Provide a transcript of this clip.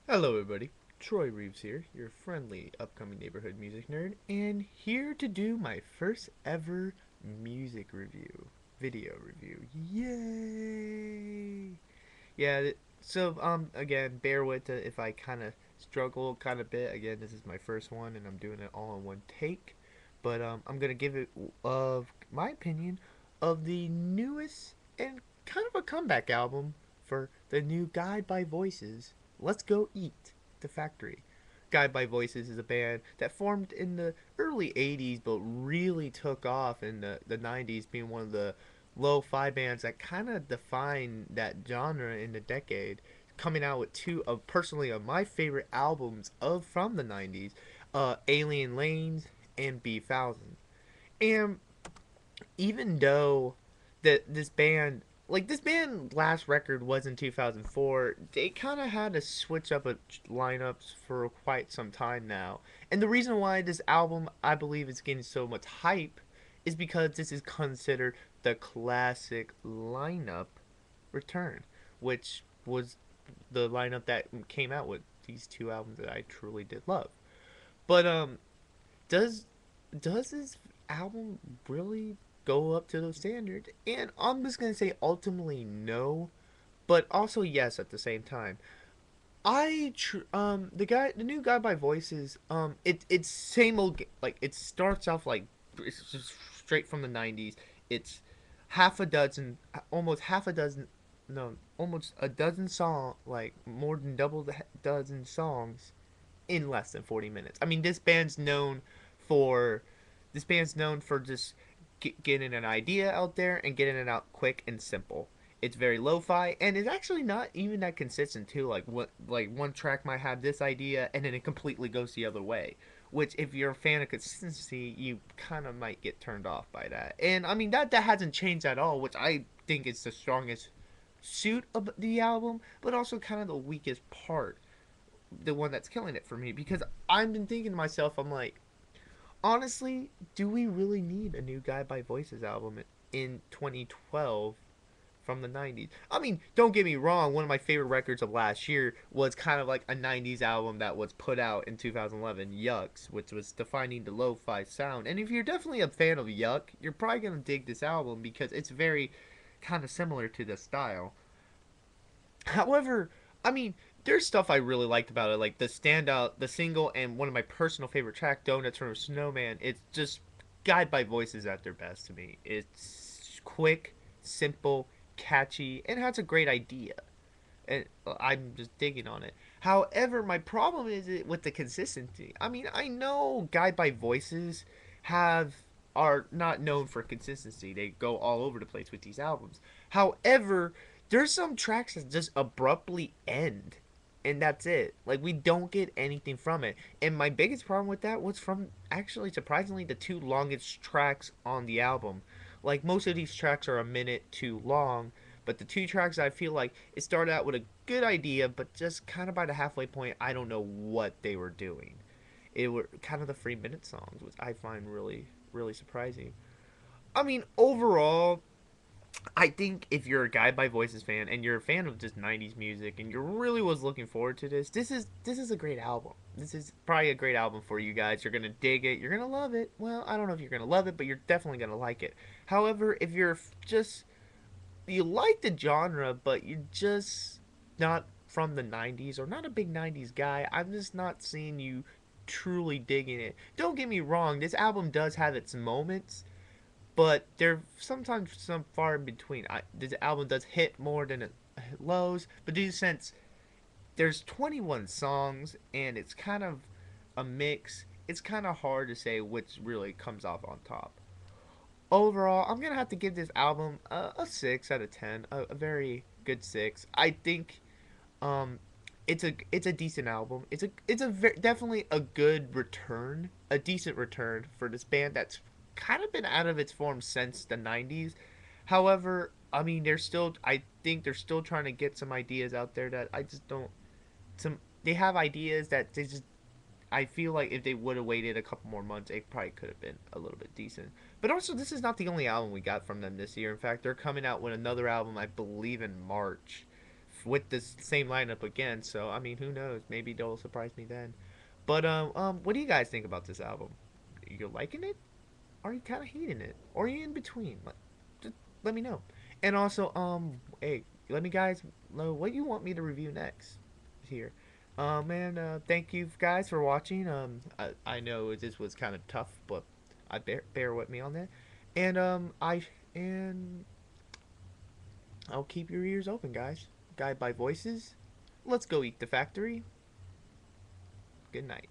Hello, everybody. Troy Reeves here, your friendly upcoming neighborhood music nerd, and here to do my first ever music review, video review. Yay! Again, bear with it if I kind of struggle kind of bit. Again, this is my first one, and I'm doing it all in one take. But I'm gonna give it of my opinion of the newest and kind of a comeback album for the new Guide by Voices. Let's Go Eat the Factory. Guide by Voices is a band that formed in the early 80s but really took off in the 90s, being one of the lo-fi bands that kind of define that genre in the decade, coming out with two of personally of my favorite albums of from the 90s, Alien Lanes and B1000. And even though this band last record was in 2004, they kind of had to switch up lineups for quite some time now. And the reason why this album I believe is getting so much hype is because this is considered the classic lineup return, which was the lineup that came out with these two albums that I truly did love. But does does this album really go up to those standards? And I'm just gonna say ultimately no, but also yes at the same time. The new guy by Voices, it's same old, like it starts off like it's just straight from the 90s. It's half a dozen, almost half a dozen, no, almost a dozen like more than double the dozen songs in less than 40 minutes. I mean, for this band's known for just getting an idea out there and getting it out quick and simple. It's very lo-fi, and it's actually not even that consistent too. Like one track might have this idea and then it completely goes the other way. Which, if you're a fan of consistency, you kind of might get turned off by that. And I mean that hasn't changed at all, which I think is the strongest suit of the album, but also kind of the weakest part, the one that's killing it for me, because I've been thinking to myself, I'm like, honestly, do we really need a new Guy by Voices album in 2012 from the 90s? I mean, don't get me wrong, one of my favorite records of last year was kind of like a 90s album that was put out in 2011, Yucks, which was defining the lo-fi sound. And if you're definitely a fan of Yuck, you're probably going to dig this album because it's very kind of similar to the style. However, I mean, there's stuff I really liked about it, like the standout, the single, and one of my personal favorite track, "Donuts" from Snowman. It's just Guide by Voices at their best to me. It's quick, simple, catchy, and has a great idea. And I'm just digging on it. However, my problem is with the consistency. I mean, I know Guide by Voices have are not known for consistency. They go all over the place with these albums. However, there's some tracks that just abruptly end, and that's it. Like, we don't get anything from it. And my biggest problem with that was from, actually surprisingly, the two longest tracks on the album. Like, most of these tracks are a minute too long, but the two tracks, I feel like it started out with a good idea, but just kind of by the halfway point, I don't know what they were doing. It were kind of the 3 minute songs, which I find really, really surprising. I mean, overall, I think if you're a Guy by Voices fan and you're a fan of just 90s music and you really was looking forward to this is a great album. This is probably a great album for you guys. You're going to dig it. You're going to love it. Well, I don't know if you're going to love it, but you're definitely going to like it. However, if you're just you like the genre, but you're just not from the 90s or not a big 90s guy, I'm just not seeing you truly digging it. Don't get me wrong, this album does have its moments, but they're sometimes some far in between. This album does hit more than it lows, but due sense there's 21 songs and it's kind of a mix. It's kind of hard to say which really comes off on top. Overall, I'm gonna have to give this album a 6 out of 10, a very good 6. I think um, it's a decent album. Definitely a good return, a decent return for this band that's kind of been out of its form since the 90s. However, I mean, I think they're still trying to get some ideas out there that I just don't. Some they have ideas that they just I feel like if they would have waited a couple more months, it probably could have been a little bit decent. But also, this is not the only album we got from them this year. In fact, they're coming out with another album, I believe, in March. with this same lineup again. So I mean, who knows? Maybe they'll surprise me then. But what do you guys think about this album? You're liking it? Are you kind of hating it? Or are you in between? Just let me know. And also, hey, let me guys know what you want me to review next here. Man, thank you guys for watching. I know this was kind of tough, but I bear with me on that. And and I'll keep your ears open, guys. Guide by voices. Let's go eat the factory. Good night.